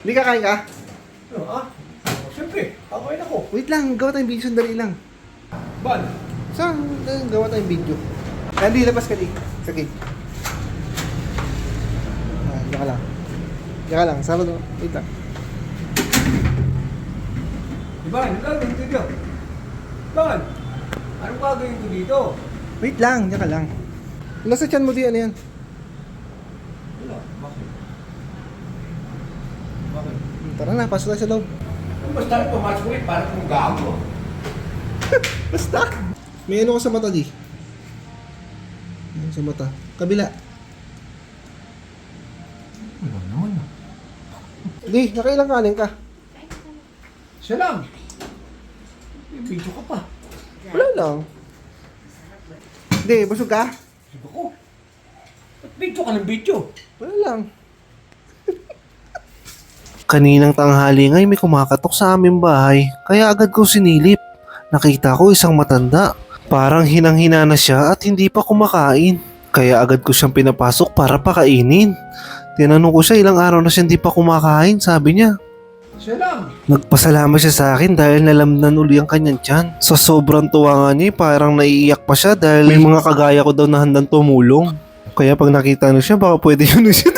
Hindi kakain ka? Ano, siyempre, kakain ako. Wait lang, gawa tayong video, sandali lang. Ban? Saan? Gawa tayong video. Andy, labas ka di. Sa gate. Diyan ka lang. Diyan ka lang, Sabado. Wait lang. Ban, ano gagawin ko dito? Ban, anong gagawin ko dito? Wait lang, diyan ka lang. Nasa tiyan mo di, ano yan? Wala, bakit? Bakit? Tara na, pasok tayo sa loob. Basta pumasok ulit para kung gago. Basta! May ano ka sa mata di? Ano sa mata? Kabila. Wala naman ah. Di, nakailang kanin ka? Siya lang. May video ka pa. Wala lang. Di, busog ka? Sabi ko, ba't video ka ng video? Wala lang. Kaninang tanghali ngay may kumakatok sa aming bahay, kaya agad ko sinilip. Nakita ko isang matanda. Parang hinang-hina na siya at hindi pa kumakain. Kaya agad ko siyang pinapasok para pakainin. Tinanong ko siya ilang araw na siya hindi pa kumakain, sabi niya. Siya lang. Nagpasalamat siya sa akin dahil nalamnan uli ang kanyang tiyan. Sa sobrang tuwa nga niya, parang naiiyak pa siya dahil may mga kagaya ko daw na handang tumulong. Kaya pag nakita niyo siya, baka pwede yun siya